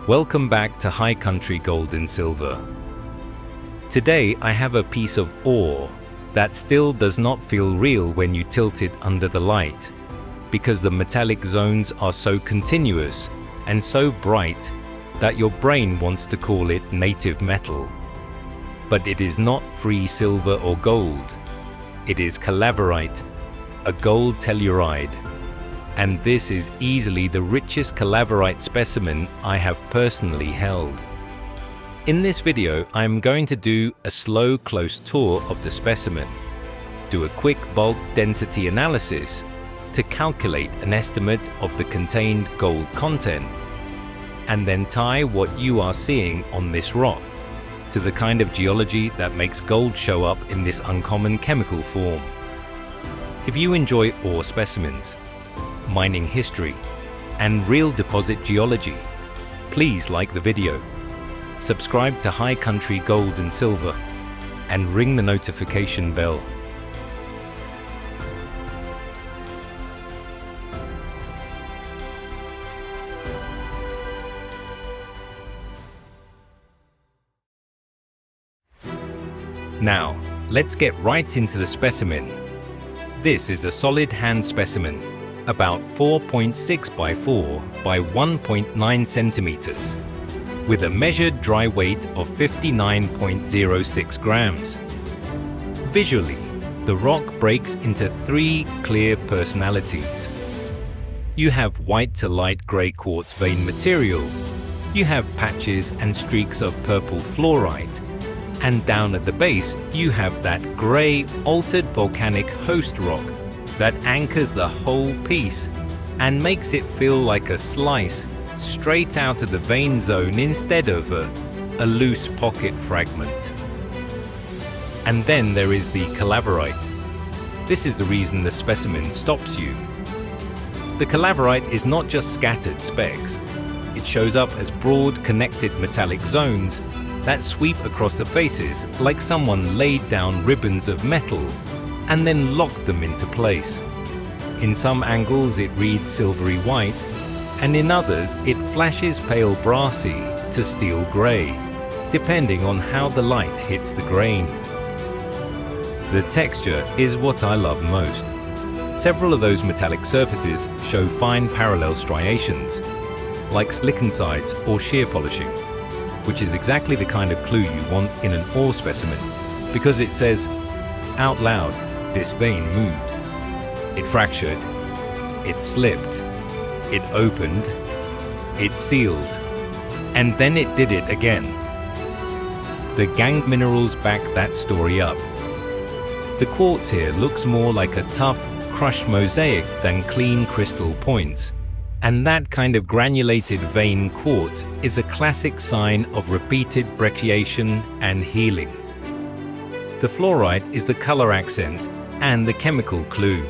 Welcome back to High Country Gold and Silver. Today I have a piece of ore that still does not feel real when you tilt it under the light, because the metallic zones are so continuous and so bright that your brain wants to call it native metal. But it is not free silver or gold. It is Calaverite, a gold telluride. And this is easily the richest Calaverite specimen I have personally held. In this video, I am going to do a slow, close tour of the specimen, do a quick bulk density analysis to calculate an estimate of the contained gold content, and then tie what you are seeing on this rock to the kind of geology that makes gold show up in this uncommon chemical form. If you enjoy ore specimens, mining history, and real deposit geology, please like the video, subscribe to High Country Gold and Silver, and ring the notification bell. Now, let's get right into the specimen. This is a solid hand specimen, about 4.6 by 4 by 1.9 centimeters, with a measured dry weight of 59.06 grams. Visually, the rock breaks into three clear personalities. You have white to light grey quartz vein material, you have patches and streaks of purple fluorite, and down at the base you have that grey altered volcanic host rock that anchors the whole piece and makes it feel like a slice straight out of the vein zone instead of a loose pocket fragment. And then there is the Calaverite. This is the reason the specimen stops you. The Calaverite is not just scattered specks. It shows up as broad connected metallic zones that sweep across the faces like someone laid down ribbons of metal and then locked them into place. In some angles it reads silvery white, and in others it flashes pale brassy to steel grey, depending on how the light hits the grain. The texture is what I love most. Several of those metallic surfaces show fine parallel striations, like lichensides or shear polishing, which is exactly the kind of clue you want in an ore specimen, because it says, out loud, this vein moved. It fractured. It slipped. It opened. It sealed. And then it did it again. The gangue minerals back that story up. The quartz here looks more like a tough, crushed mosaic than clean crystal points. And that kind of granulated vein quartz is a classic sign of repeated brecciation and healing. The fluorite is the color accent and the chemical clue.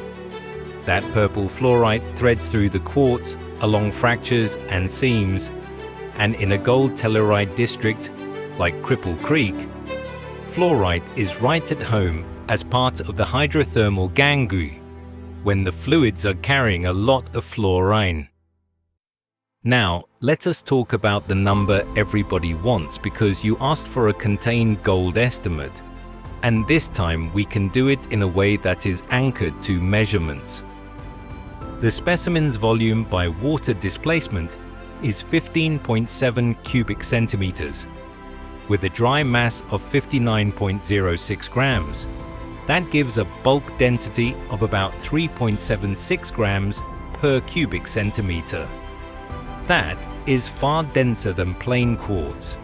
That purple fluorite threads through the quartz along fractures and seams, and in a gold telluride district like Cripple Creek, fluorite is right at home as part of the hydrothermal gangue when the fluids are carrying a lot of fluorine. Now, let us talk about the number everybody wants, because you asked for a contained gold estimate. And this time we can do it in a way that is anchored to measurements. The specimen's volume by water displacement is 15.7 cubic centimeters, with a dry mass of 59.06 grams. That gives a bulk density of about 3.76 grams per cubic centimeter. That is far denser than plain quartz,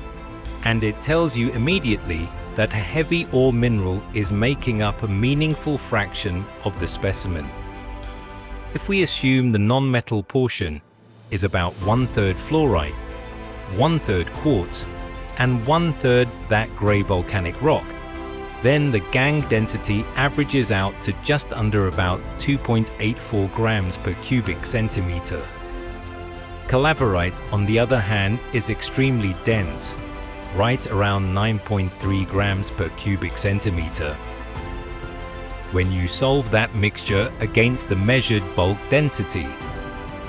and it tells you immediately that a heavy ore mineral is making up a meaningful fraction of the specimen. If we assume the non-metal portion is about 1/3 fluorite, 1/3 quartz, and 1/3 that grey volcanic rock, then the gangue density averages out to just under about 2.84 grams per cubic centimeter. Calaverite, on the other hand, is extremely dense, right around 9.3 grams per cubic centimeter. When you solve that mixture against the measured bulk density,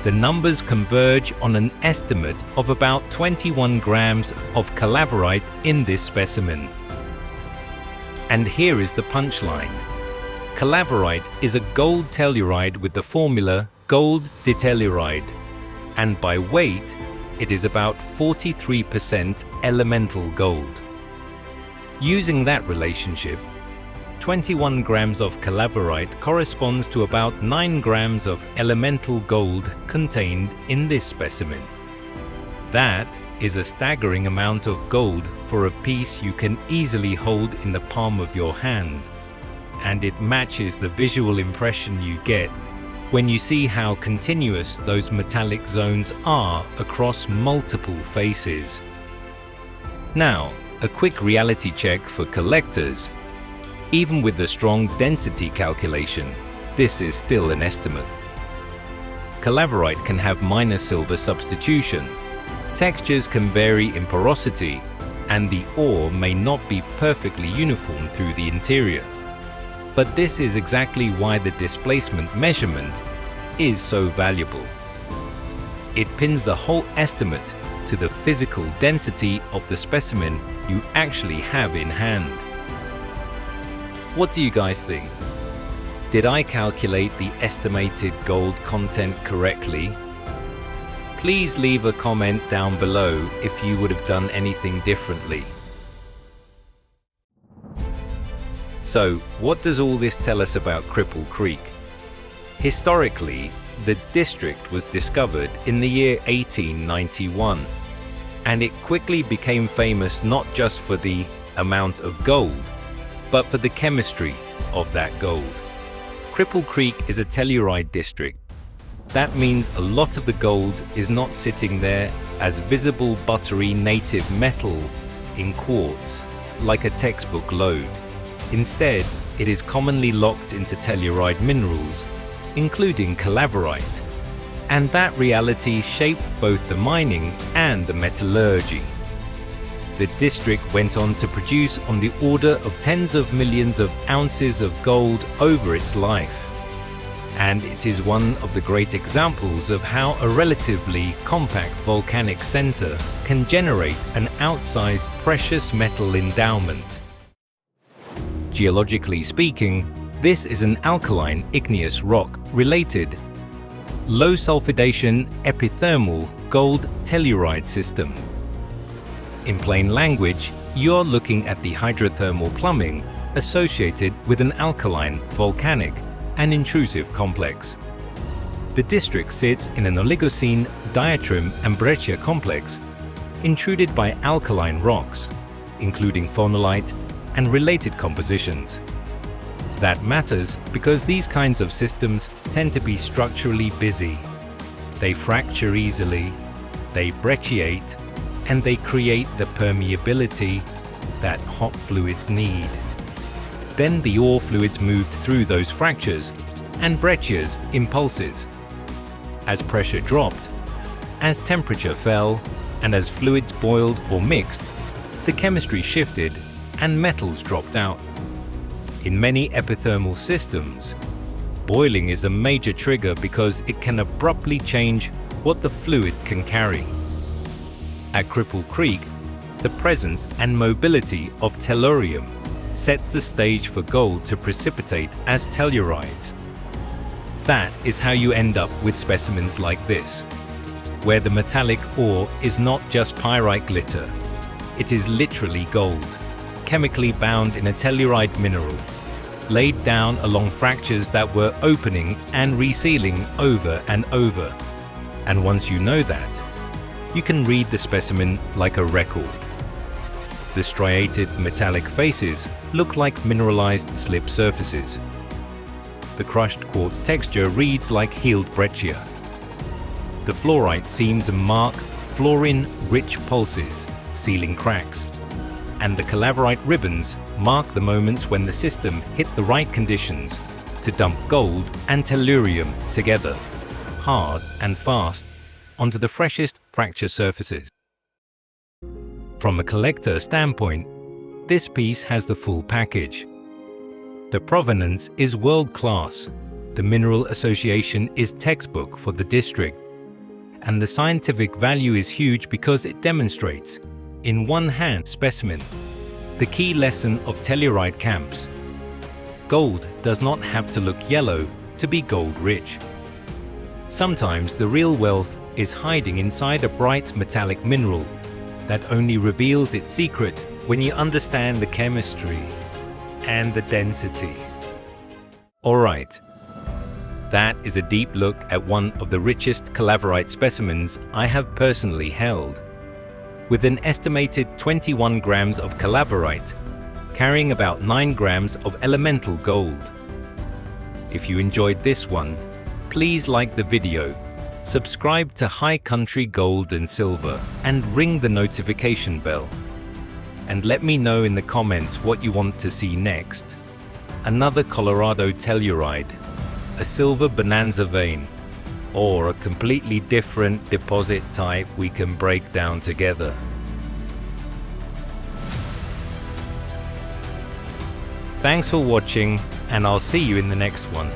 the numbers converge on an estimate of about 21 grams of calaverite in this specimen. And here is the punchline. Calaverite is a gold telluride with the formula gold ditelluride, and by weight, it is about 43% elemental gold. Using that relationship, 21 grams of calaverite corresponds to about 9 grams of elemental gold contained in this specimen. That is a staggering amount of gold for a piece you can easily hold in the palm of your hand, and it matches the visual impression you get when you see how continuous those metallic zones are across multiple faces. Now, a quick reality check for collectors. Even with the strong density calculation, this is still an estimate. Calaverite can have minor silver substitution, textures can vary in porosity, and the ore may not be perfectly uniform through the interior. But this is exactly why the displacement measurement is so valuable. It pins the whole estimate to the physical density of the specimen you actually have in hand. What do you guys think? Did I calculate the estimated gold content correctly? Please leave a comment down below if you would have done anything differently. So, what does all this tell us about Cripple Creek? Historically, the district was discovered in the year 1891, and it quickly became famous not just for the amount of gold, but for the chemistry of that gold. Cripple Creek is a telluride district. That means a lot of the gold is not sitting there as visible buttery native metal in quartz, like a textbook load. Instead, it is commonly locked into telluride minerals, including calaverite, and that reality shaped both the mining and the metallurgy. The district went on to produce on the order of tens of millions of ounces of gold over its life. And it is one of the great examples of how a relatively compact volcanic center can generate an outsized precious metal endowment. Geologically speaking, this is an alkaline igneous rock related low sulfidation epithermal gold telluride system. In plain language, you're looking at the hydrothermal plumbing associated with an alkaline, volcanic, and intrusive complex. The district sits in an Oligocene diatreme and breccia complex, intruded by alkaline rocks, including phonolite and related compositions. That matters because these kinds of systems tend to be structurally busy. They fracture easily, they brecciate, and they create the permeability that hot fluids need. Then the ore fluids moved through those fractures and breccias impulses. As pressure dropped, as temperature fell, and as fluids boiled or mixed, the chemistry shifted and metals dropped out. In many epithermal systems, boiling is a major trigger because it can abruptly change what the fluid can carry. At Cripple Creek, the presence and mobility of tellurium sets the stage for gold to precipitate as tellurides. That is how you end up with specimens like this, where the metallic ore is not just pyrite glitter, it is literally gold, chemically bound in a telluride mineral, laid down along fractures that were opening and resealing over and over. And once you know that, you can read the specimen like a record. The striated metallic faces look like mineralized slip surfaces. The crushed quartz texture reads like healed breccia. The fluorite seams mark fluorine-rich pulses, sealing cracks. And the calaverite ribbons mark the moments when the system hit the right conditions to dump gold and tellurium together, hard and fast, onto the freshest fracture surfaces. From a collector standpoint, this piece has the full package. The provenance is world-class, the mineral association is textbook for the district, And the scientific value is huge because it demonstrates, in one hand specimen, the key lesson of telluride camps. Gold does not have to look yellow to be gold rich. Sometimes the real wealth is hiding inside a bright metallic mineral that only reveals its secret when you understand the chemistry and the density. Alright, that is a deep look at one of the richest Calaverite specimens I have personally held, with an estimated 21 grams of Calaverite, carrying about 9 grams of elemental gold. If you enjoyed this one, please like the video, subscribe to High Country Gold and Silver, and ring the notification bell. And let me know in the comments what you want to see next. Another Colorado telluride, a silver bonanza vein, or a completely different deposit type we can break down together. Thanks for watching, and I'll see you in the next one.